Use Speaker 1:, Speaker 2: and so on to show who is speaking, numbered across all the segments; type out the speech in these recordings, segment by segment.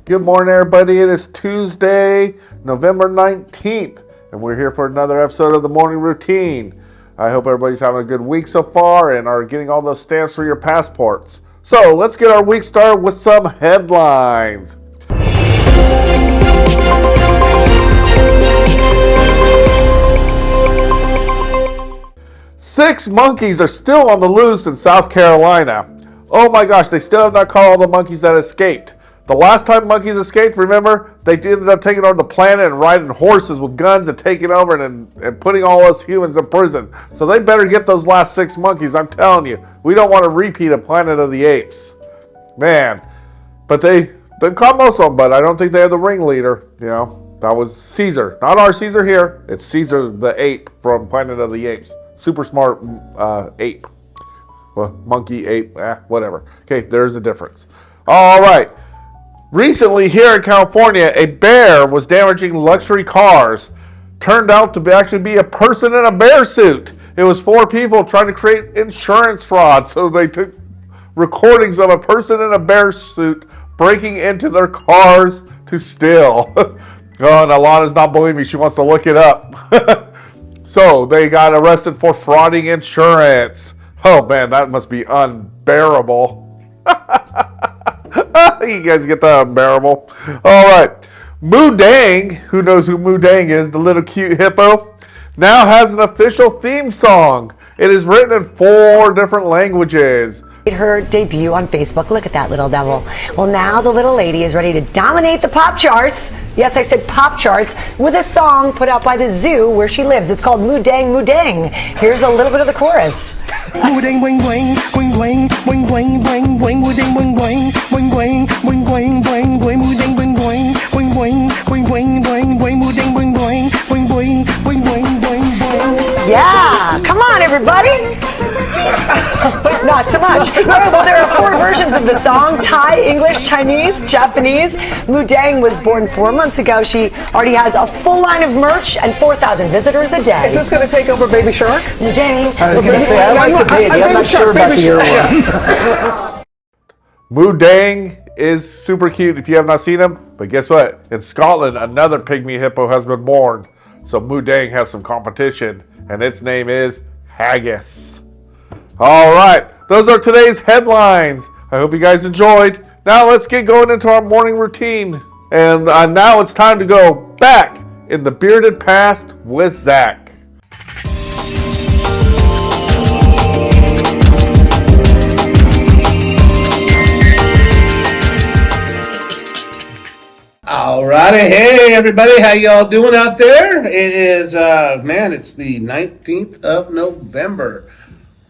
Speaker 1: Good morning, everybody. It is Tuesday, November 19th, and we're here for another episode of the Morning Routine. I hope everybody's having a good week so far and are getting all those stamps for your passports. So let's get our week started with some headlines. Six monkeys are still on the loose in South Carolina. Oh my gosh, they still have not caught all the monkeys that escaped. The last time monkeys escaped, remember, they ended up taking over the planet and riding horses with guns and taking over and putting all us humans in prison. So they better get those last six monkeys, I'm telling you. We don't want to repeat a Planet of the Apes. Man, but they caught most of them, but I don't think they had the ringleader. You know, that was Caesar. Not our Caesar here. It's Caesar the ape from Planet of the Apes. Super smart ape. Well, monkey, ape, whatever. Okay, there's a difference. All right. Recently, here in California, a bear was damaging luxury cars. Turned out to actually be a person in a bear suit. It was four people trying to create insurance fraud. So they took recordings of a person in a bear suit breaking into their cars to steal. Oh, and Alana's not believing me. She wants to look it up. So they got arrested for frauding insurance. Oh, man, that must be unbearable. You guys get that unbearable. All right. Moo Dang, who knows who Moo Dang is, the little cute hippo, now has an official theme song. It is written in 4 different languages.
Speaker 2: Her debut on Facebook. Look at that little devil. Well, now the little lady is ready to dominate the pop charts. Yes, I said pop charts, with a song put out by the zoo where she lives. It's called Moo Dang, Moo Dang. Here's a little bit of the chorus. Moo dang, wing, wing, wing, wing, wing, wing, wing, wing, moo dang, wing, wing, wing, wing, wing, wing, wing, wing, moo dang, wing, wing, wing, wing, wing, wing, wing, wing, moo dang, wing, wing, wing, wing, wing, wing, wing, wing. Yeah, come on, everybody. Not so much. All right, well, there are 4 versions of the song: Thai, English, Chinese, Japanese. Moo Dang was born 4 months ago. She already has a full line of merch and 4,000 visitors a day.
Speaker 3: Is this going to take over Baby Shark?
Speaker 2: Moo Dang.
Speaker 4: I was going to say, I like the baby. I'm not sure about the other one.
Speaker 1: Moo Dang is super cute if you have not seen him. But guess what? In Scotland, another pygmy hippo has been born. So Moo Dang has some competition, and its name is Haggis. All right, those are today's headlines. I hope you guys enjoyed. Now let's get going into our morning routine. And now it's time to go back in the bearded past with Zach.
Speaker 4: All righty, hey everybody, how y'all doing out there? It is, it's the 19th of November.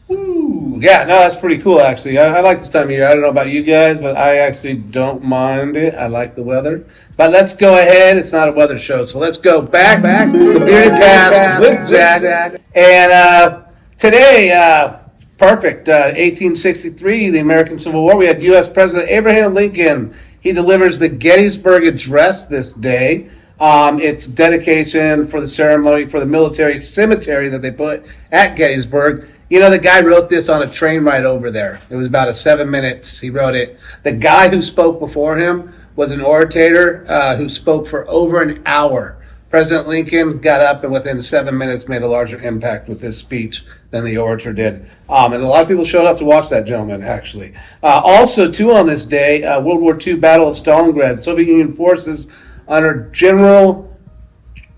Speaker 4: Woo. Yeah, no, that's pretty cool actually. I like this time of year. I don't know about you guys, but I actually don't mind it. I like the weather. But let's go ahead. It's not a weather show, so let's go back to the bearded past with Zach. And today, perfect, 1863, the American Civil War. We had U.S. President Abraham Lincoln. He delivers the Gettysburg Address this day. It's dedication for the ceremony for the military cemetery that they put at Gettysburg. You know, the guy wrote this on a train ride over there. It was about 7 minutes. He wrote it. The guy who spoke before him was an orator who spoke for over an hour. President Lincoln got up and within 7 minutes made a larger impact with his speech than the orator did. And a lot of people showed up to watch that gentleman, actually. Also, too, on this day, World War II Battle of Stalingrad. Soviet Union forces under General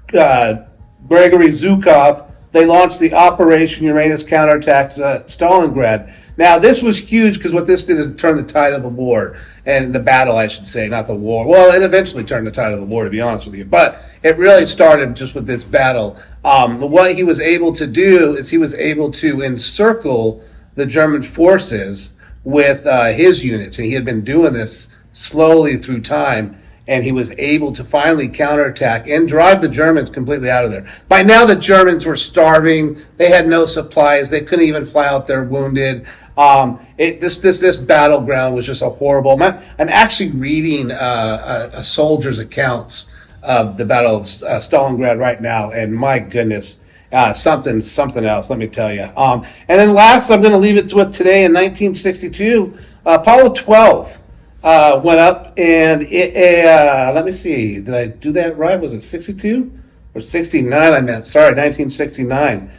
Speaker 4: Gregory Zhukov, they launched the Operation Uranus counterattacks at Stalingrad. Now, this was huge because what this did is turn the tide of the war, and the battle, I should say, not the war. Well, it eventually turned the tide of the war, to be honest with you, but it really started just with this battle. What he was able to do is he was able to encircle the German forces with his units, and he had been doing this slowly through time. And he was able to finally counterattack and drive the Germans completely out of there. By now, the Germans were starving. They had no supplies. They couldn't even fly out their wounded. This battleground was just a horrible. I'm actually reading a soldier's accounts of the Battle of Stalingrad right now, and my goodness, something else. Let me tell you. And then last, I'm going to leave it with today in 1962, Apollo 12. went up, and let me see, did I do that right? Was it 62 or 69? I meant, sorry, 1969.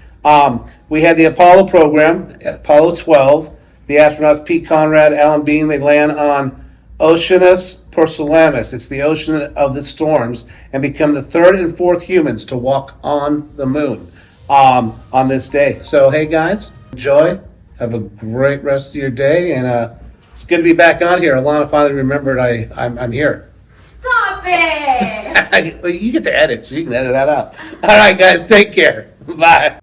Speaker 4: We had the Apollo program, Apollo 12. The astronauts Pete Conrad, Alan Bean, they land on Oceanus Procellamus. It's the ocean of the storms, and become the third and fourth humans to walk on the moon on this day. So, hey guys, enjoy. Have a great rest of your day, and it's good to be back on here. Alana finally remembered I'm here.
Speaker 3: Stop it!
Speaker 4: Well, you get to edit, so you can edit that out. All right, guys, take care. Bye.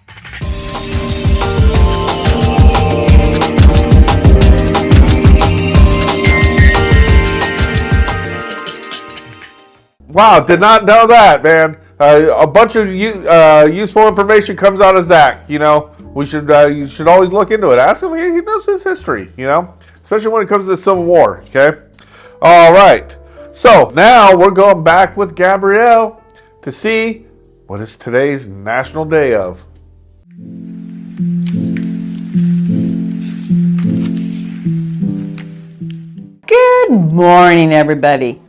Speaker 1: Wow, did not know that, man. A bunch of useful information comes out of Zach. You know, you should always look into it. Ask him; he knows his history. You know, especially when it comes to the Civil War. Okay. All right. So now we're going back with Gabrielle to see what is today's National Day of.
Speaker 5: Good morning, everybody.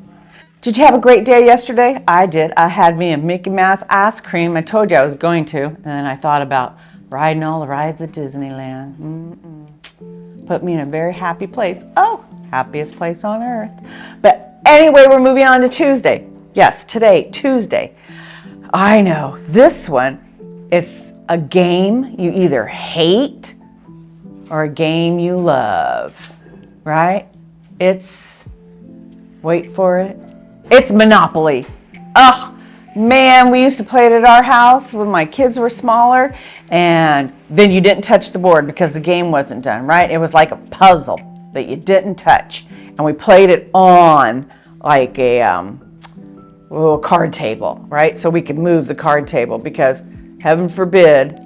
Speaker 5: Did you have a great day yesterday? I did. I had me a Mickey Mouse ice cream. I told you I was going to. And then I thought about riding all the rides at Disneyland. Put me in a very happy place. Oh, happiest place on earth. But anyway, we're moving on to Tuesday. Yes, today, Tuesday. I know, this one, it's a game you either hate or a game you love, right? It's, wait for it, it's Monopoly. Oh, man, we used to play it at our house when my kids were smaller, and then you didn't touch the board because the game wasn't done, right? It was like a puzzle that you didn't touch. And we played it on like a card table, right? So we could move the card table because, heaven forbid,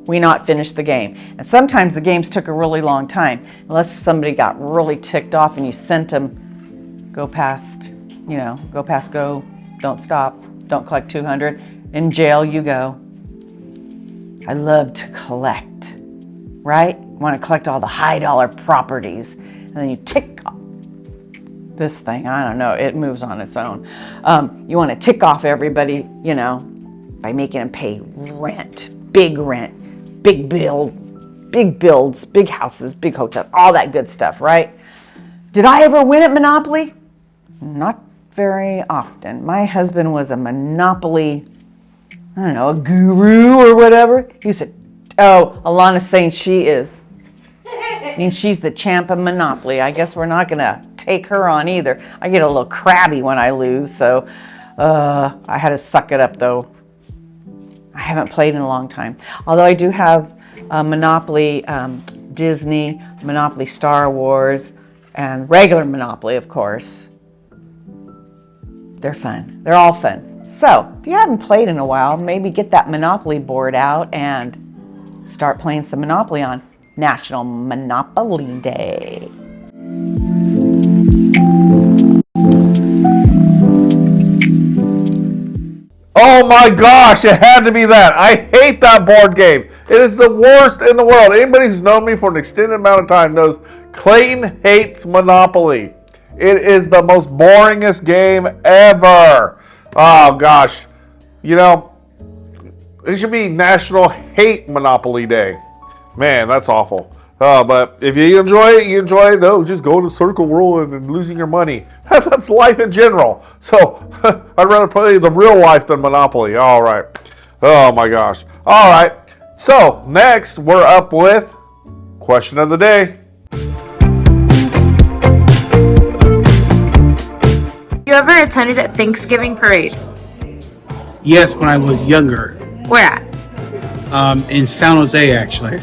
Speaker 5: we not finish the game. And sometimes the games took a really long time, unless somebody got really ticked off and you sent them, go past, go, don't stop, don't collect 200, in jail you go. I love to collect, right? You want to collect all the high dollar properties, and then you tick off this thing, I don't know, it moves on its own. You want to tick off everybody, by making them pay rent, big builds, big houses, big hotels, all that good stuff, right? Did I ever win at Monopoly? Not very often. My husband was a Monopoly, I don't know, a guru or whatever. He said, oh, Alana's saying she is. Means she's the champ of Monopoly. I guess we're not going to take her on either. I get a little crabby when I lose, so I had to suck it up, though. I haven't played in a long time. Although I do have Monopoly Disney, Monopoly Star Wars, and regular Monopoly, of course. They're fun. They're all fun. So, if you haven't played in a while, maybe get that Monopoly board out and start playing some Monopoly on National Monopoly Day.
Speaker 1: Oh my gosh, it had to be that. I hate that board game. It is the worst in the world. Anybody who's known me for an extended amount of time knows Clayton hates Monopoly. It is the most boringest game ever. Oh gosh. It should be National Hate Monopoly Day. Man, that's awful. But if you enjoy it, you enjoy it. No, just go to Circle World and losing your money. That's life in general. So I'd rather play the real life than Monopoly. All right. Oh my gosh. All right. So next we're up with question of the day.
Speaker 3: You ever attended a Thanksgiving parade?
Speaker 6: Yes, when I was younger.
Speaker 3: Where at?
Speaker 6: In San Jose, actually.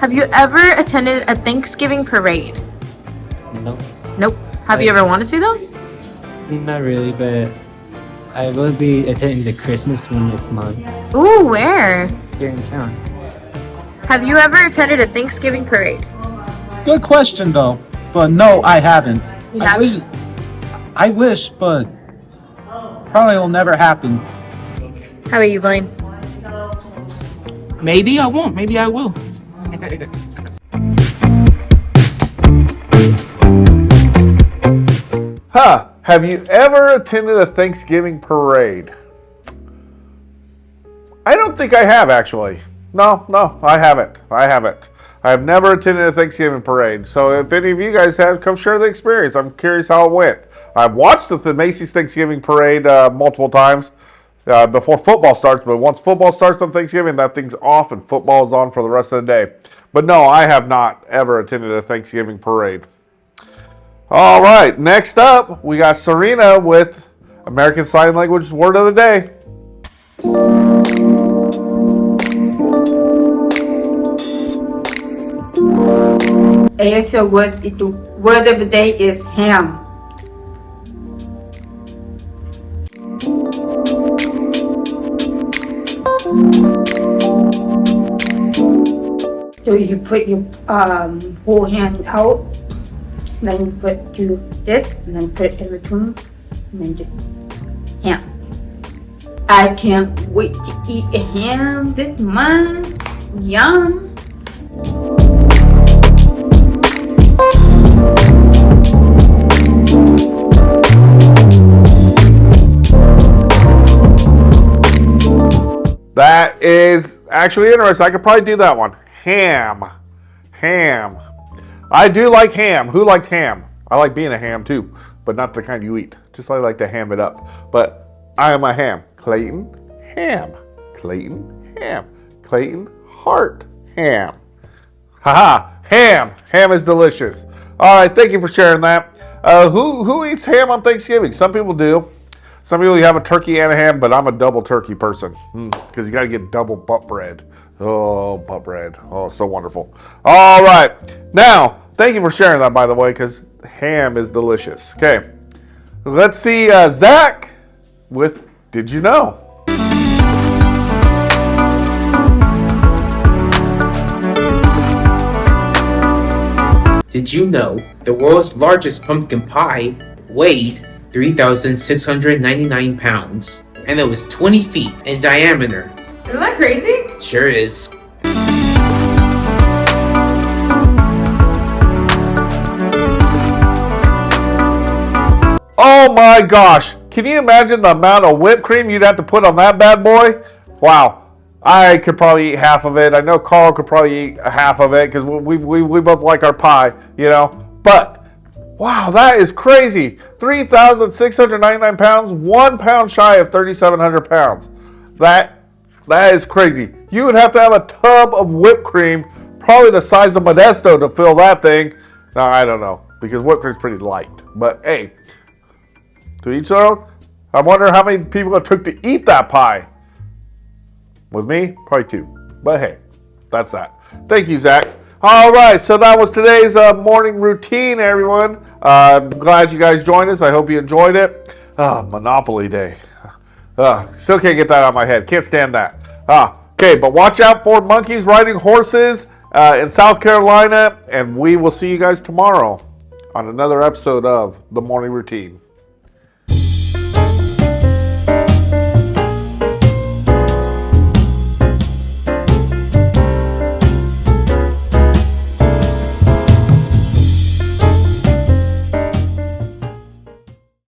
Speaker 3: Have you ever attended a Thanksgiving parade?
Speaker 7: Nope.
Speaker 3: Nope. Have you ever wanted to though?
Speaker 7: Not really, but I will be attending the Christmas one this month
Speaker 3: Ooh, where?
Speaker 7: here in town.
Speaker 3: Have you ever attended a Thanksgiving parade?
Speaker 6: Good question, though. But no, I haven't.
Speaker 3: You haven't?
Speaker 6: I wish, but probably will never happen.
Speaker 3: How about you, Blaine?
Speaker 6: Maybe I won't. Maybe I will.
Speaker 1: Have you ever attended a Thanksgiving parade? I don't think I have, actually. No, I haven't. I have never attended a Thanksgiving parade. So if any of you guys have, come share the experience. I'm curious how it went. I've watched the Macy's Thanksgiving parade multiple times before football starts. But once football starts on Thanksgiving, that thing's off and football is on for the rest of the day. But no, I have not ever attended a Thanksgiving parade. All right, next up, we got Serena with American Sign Language Word of the Day.
Speaker 8: ASL word of the day is ham. So you put your whole hand out, then you put to this, and then put it in between, and then just ham. I can't wait to eat a ham this month. Yum.
Speaker 1: That is actually interesting. I could probably do that one. Ham. I do like ham. Who likes ham? I like being a ham too, but not the kind you eat. Just I like to ham it up. But I am a ham. Clayton, ham. Clayton, ham. Clayton, heart, ham. Haha, ham. Ham is delicious. All right, thank you for sharing that. Who eats ham on Thanksgiving? Some people do. Some people have a turkey and a ham, but I'm a double turkey person because you got to get double butt bread. Oh, butt bread. Oh, so wonderful. All right. Now, thank you for sharing that, by the way, because ham is delicious. Okay. Let's see Zach with Did You Know?
Speaker 9: Did you know the world's largest pumpkin pie weighed 3,699 pounds, and it was 20 feet in diameter?
Speaker 3: Isn't that crazy?
Speaker 9: Sure is.
Speaker 1: Oh my gosh. Can you imagine the amount of whipped cream you'd have to put on that bad boy? Wow. I could probably eat half of it. I know Carl could probably eat half of it because we both like our pie, you know. But, wow, that is crazy. 3,699 pounds, 1 pound shy of 3,700 pounds. That is crazy. You would have to have a tub of whipped cream, probably the size of Modesto, to fill that thing. No, I don't know, because whipped cream's pretty light. But, hey, to each their own. I wonder how many people it took to eat that pie. With me, probably 2. But hey, that's that. Thank you, Zach. All right, so that was today's morning routine, everyone. I'm glad you guys joined us. I hope you enjoyed it. Monopoly Day. Still can't get that out of my head. Can't stand that. Okay, but watch out for monkeys riding horses in South Carolina, and we will see you guys tomorrow on another episode of The Morning Routine.